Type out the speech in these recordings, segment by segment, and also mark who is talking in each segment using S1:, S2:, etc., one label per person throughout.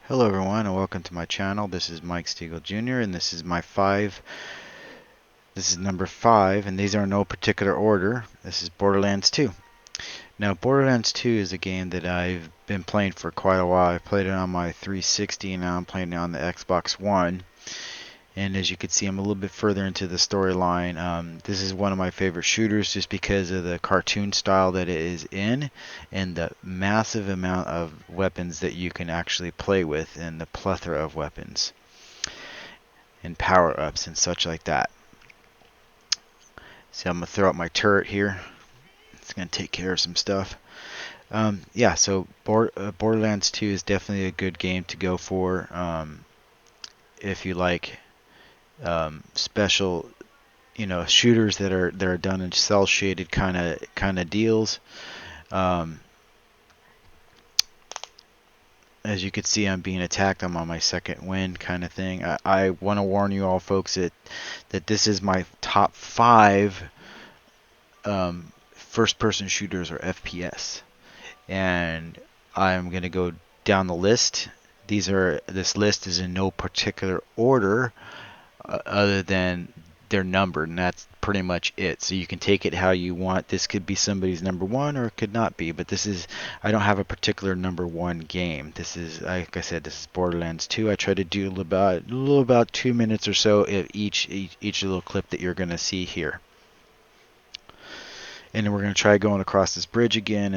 S1: Hello everyone and welcome to my channel. This is Mike Stiegel Jr. and this is number 5, and these are in no particular order. This is Borderlands 2. Now Borderlands 2 is a game that I've been playing for quite a while. I played it on my 360 and now I'm playing it on the Xbox One. And as you can see, I'm a little bit further into the storyline. This is one of my favorite shooters just because of the cartoon style that it is in and the massive amount of weapons that you can actually play with and the plethora of weapons and power-ups and such like that. So I'm going to throw out my turret here. It's going to take care of some stuff. Yeah, so Borderlands 2 is definitely a good game to go for if you like special, shooters that are done in cell shaded kind of deals. Um, as you can see, I'm being attacked. I'm on my second win kind of thing. I want to warn you all, folks, that this is my top 5 first-person shooters or FPS, and I'm gonna go down the list. This list is in no particular order other than they're numbered, and that's pretty much it. So you can take it how you want. This could be somebody's number 1 or it could not be, but I don't have a particular number 1 game. This is, like I said, this is Borderlands 2. I try to do about 2 minutes or so of each little clip that you're going to see here. And then we're going to try going across this bridge again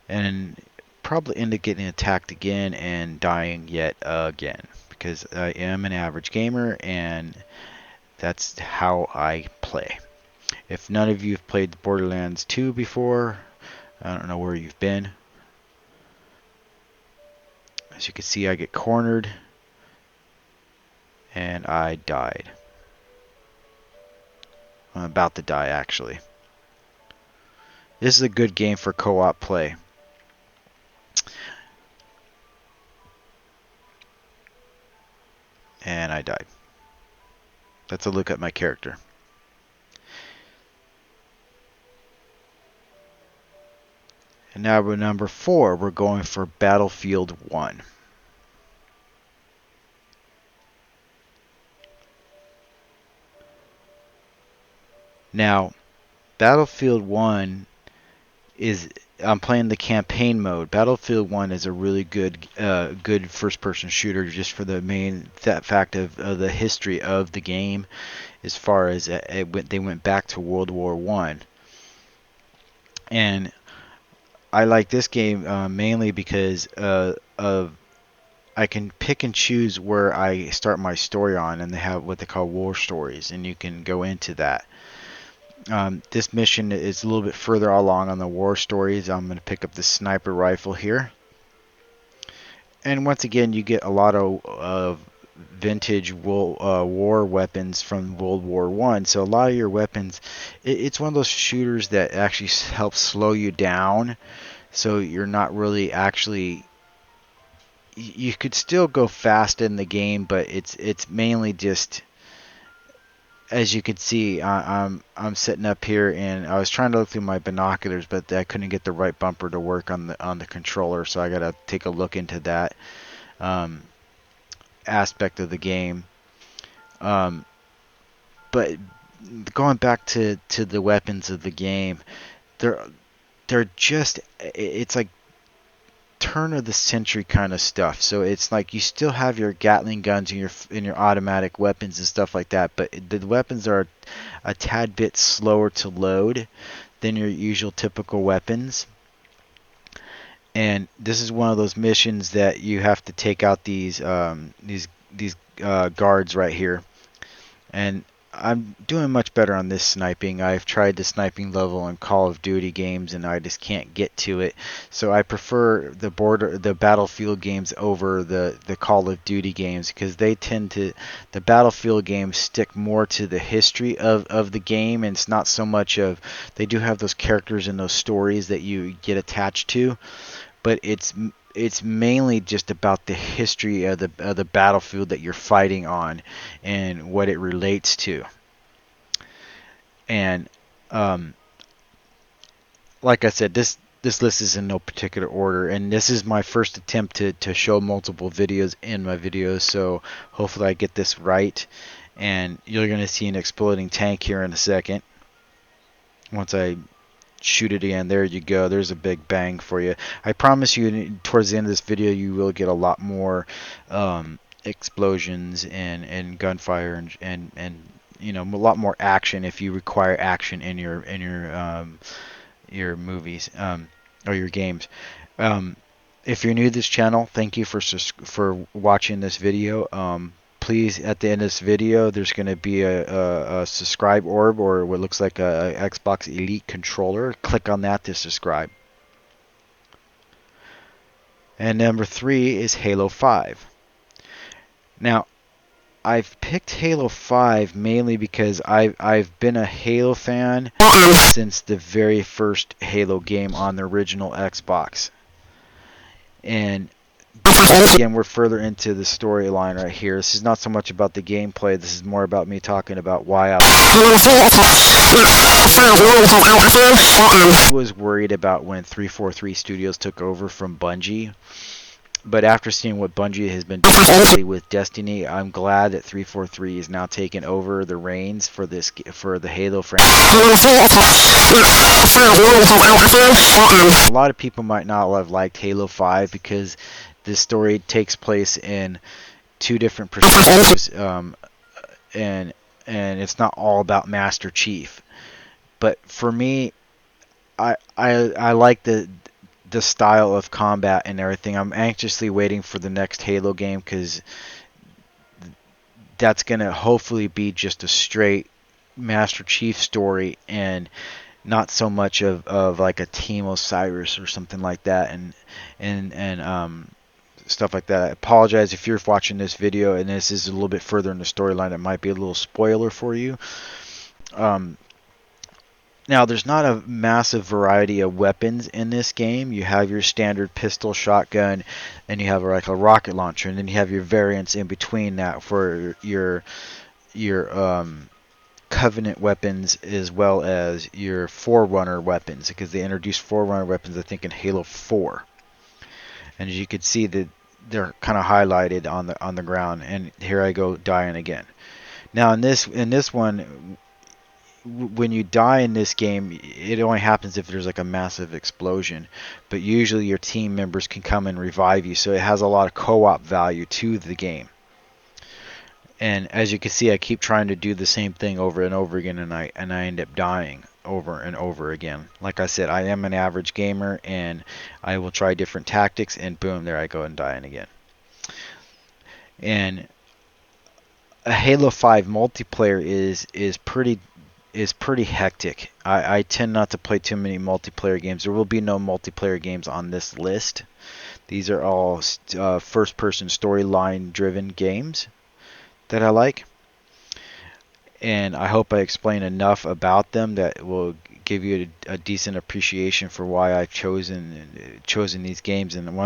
S1: and probably end up getting attacked again and dying yet again, because I am an average gamer and that's how I play. If none of you have played Borderlands 2 before, I don't know where you've been. As you can see, I get cornered and I died. I'm about to die, actually. This is a good game for co-op play. And I died. Let's look at my character. And now we're number 4. We're going for Battlefield 1. Now, Battlefield 1 I'm playing the campaign mode. Battlefield 1 is a really good first-person shooter just for the main fact of the history of the game, as far as they went back to World War One. And I like this game mainly because of I can pick and choose where I start my story on, and they have what they call war stories, and you can go into that. This mission is a little bit further along on the war stories. I'm going to pick up the sniper rifle here. And once again, you get a lot of vintage war weapons from World War One. So a lot of your weapons, it's one of those shooters that actually helps slow you down. So you're not really actually. You could still go fast in the game, but it's mainly just, as you can see, I'm sitting up here and I was trying to look through my binoculars, but I couldn't get the right bumper to work on the controller, so I gotta take a look into that aspect of the game. But going back to the weapons of the game, they're just, it's like turn of the century kind of stuff. So it's like you still have your Gatling guns and your automatic weapons and stuff like that, but the weapons are a tad bit slower to load than your usual typical weapons. And this is one of those missions that you have to take out these guards right here. And I'm doing much better on this sniping. I've tried the sniping level in Call of Duty games and I just can't get to it. So I prefer the Battlefield games over the Call of Duty games, because the Battlefield games stick more to the history of the game, and it's not so much of, they do have those characters and those stories that you get attached to, but it's mainly just about the history of the battlefield that you're fighting on and what it relates to. And like I said, this list is in no particular order, and this is my first attempt to show multiple videos in my videos, so hopefully I get this right. And you're going to see an exploding tank here in a second. Once I shoot it again, there you go. There's a big bang for you. I promise you, towards the end of this video, you will get a lot more explosions and gunfire and you know, a lot more action if you require action in your movies or your games. If you're new to this channel, thank you for watching this video. Please, at the end of this video, there's going to be a subscribe orb, or what looks like a Xbox Elite controller. Click on that to subscribe. And number 3 is Halo 5. Now, I've picked Halo 5 mainly because I've been a Halo fan since the very first Halo game on the original Xbox. And again, we're further into the storyline right here. This is not so much about the gameplay. This is more about me talking about why I was worried about when 343 Studios took over from Bungie. But after seeing what Bungie has been doing with Destiny, I'm glad that 343 is now taking over the reins for the Halo franchise. A lot of people might not have liked Halo 5 because this story takes place in 2 different perspectives, and it's not all about Master Chief. But for me, I like the style of combat and everything. I'm anxiously waiting for the next Halo game because that's gonna hopefully be just a straight Master Chief story and not so much of like a Team Osiris or something like that, and stuff like that. I apologize if you're watching this video and this is a little bit further in the storyline. It might be a little spoiler for you. Now, there's not a massive variety of weapons in this game. You have your standard pistol, shotgun, and you have like a rocket launcher, and then you have your variants in between that for your Covenant weapons as well as your Forerunner weapons, because they introduced Forerunner weapons, I think, in Halo 4. And as you can see, that they're kind of highlighted on the ground. And here I go dying again. Now in this one, when you die in this game, it only happens if there's like a massive explosion, but usually your team members can come and revive you, so it has a lot of co-op value to the game. And as you can see, I keep trying to do the same thing over and over again, and I end up dying over and over again. Like I said, I am an average gamer, and I will try different tactics, and boom, there I go and dying again. And a Halo 5 multiplayer is pretty hectic. I tend not to play too many multiplayer games. There will be no multiplayer games on this list. These are all first-person storyline driven games that I like, and I hope I explain enough about them that will give you a decent appreciation for why I've chosen these games and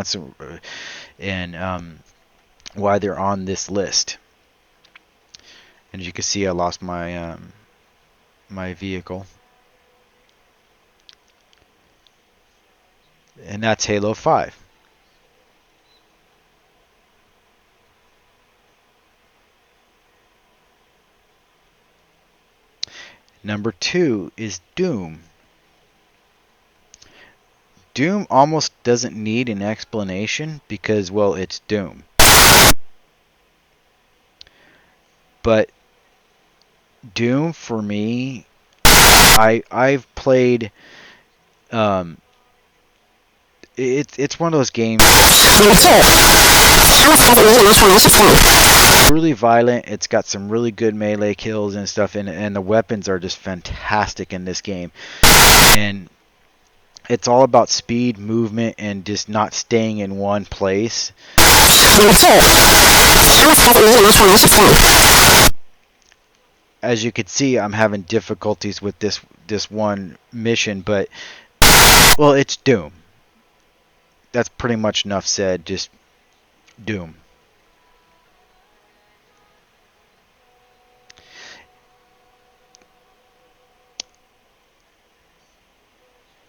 S1: why they're on this list. And as you can see, I lost my my vehicle, and that's Halo 5. Number 2 is Doom. Doom almost doesn't need an explanation because, well, it's Doom. But Doom, for me, I've played. It's one of those games. Really violent. It's got some really good melee kills and stuff, and the weapons are just fantastic in this game. And it's all about speed, movement, and just not staying in one place. As you can see, I'm having difficulties with this one mission, but, well, it's Doom. That's pretty much enough said. Just Doom.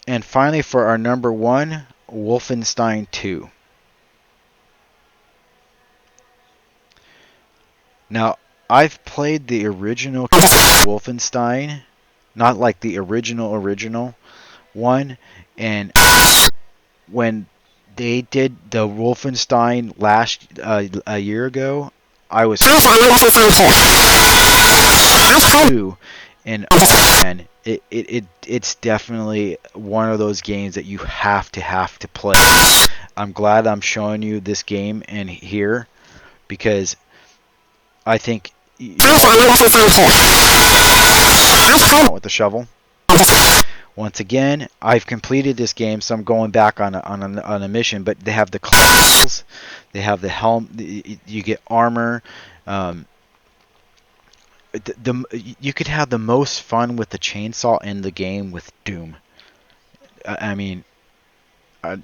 S1: And finally, for our number one, Wolfenstein 2. Now, I've played the original Wolfenstein, not like the original one, and when they did the Wolfenstein last a year ago, I was two, and man, it's definitely one of those games that you have to play. I'm glad I'm showing you this game in here because I think with the shovel. Once again, I've completed this game, so I'm going back on a mission. But they have the collectibles, they have the helm, you get armor. Um, you could have the most fun with the chainsaw in the game with Doom. I mean, uh,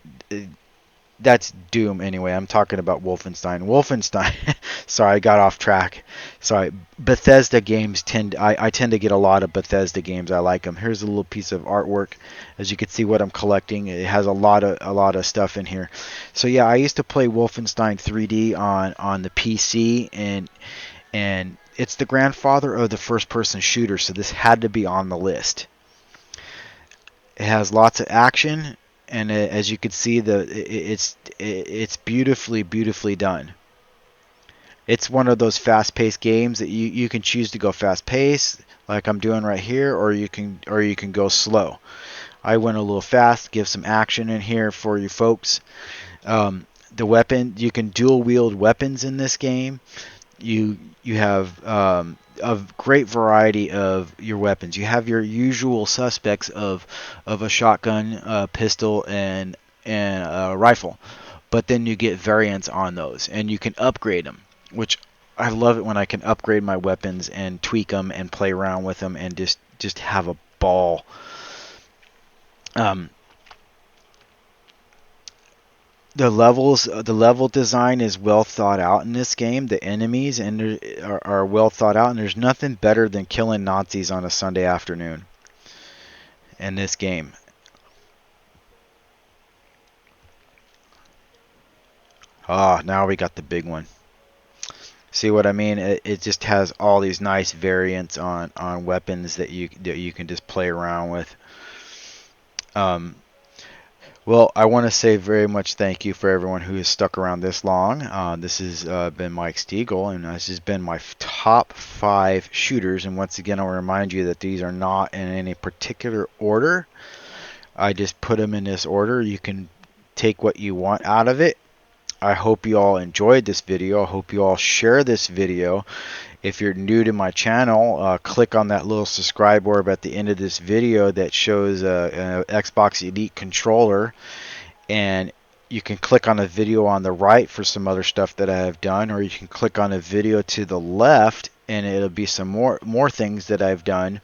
S1: that's Doom anyway. I'm talking about Wolfenstein. Wolfenstein. Sorry, I got off track. Sorry. Bethesda games I tend to get a lot of Bethesda games. I like them. Here's a little piece of artwork. As you can see what I'm collecting. It has a lot of stuff in here. So yeah, I used to play Wolfenstein 3D on the PC, and it's the grandfather of the first person shooter, so this had to be on the list. It has lots of action, and as you can see, it's beautifully done. It's one of those fast-paced games that you can choose to go fast-paced, like I'm doing right here, or you can go slow. I went a little fast, give some action in here for you folks. The weapon, you can dual wield weapons in this game. You have a great variety of your weapons. You have your usual suspects of a shotgun, pistol, and a rifle, but then you get variants on those, and you can upgrade them, which I love it when I can upgrade my weapons and tweak them and play around with them and just have a ball. Um, the level design is well thought out in this game. The enemies are well thought out, and there's nothing better than killing Nazis on a Sunday afternoon in this game. Ah, now we got the big one. See what I mean? It just has all these nice variants on weapons that you can just play around with. Um, Well, I want to say very much thank you for everyone who has stuck around this long. This has been Mike Stiegel, and this has been my top 5 shooters. And once again, I'll remind you that these are not in any particular order. I just put them in this order. You can take what you want out of it. I hope you all enjoyed this video. I hope you all share this video. If you're new to my channel, click on that little subscribe orb at the end of this video that shows an Xbox Elite controller, and you can click on a video on the right for some other stuff that I have done, or you can click on a video to the left and it'll be some more things that I've done.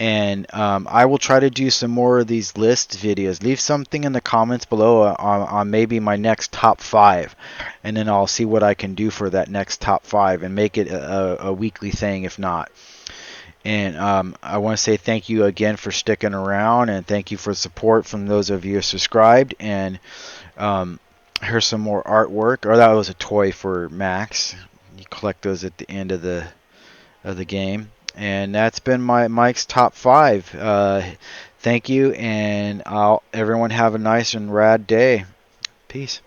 S1: And I will try to do some more of these list videos. Leave something in the comments below on maybe my next top 5, and then I'll see what I can do for that next top 5 and make it a weekly thing if not. And I want to say thank you again for sticking around, and thank you for support from those of you who subscribed. And here's some more artwork. Or that was a toy for Max. You collect those at the end of the game. And that's been Mike's top 5. Thank you, and everyone have a nice and rad day. Peace.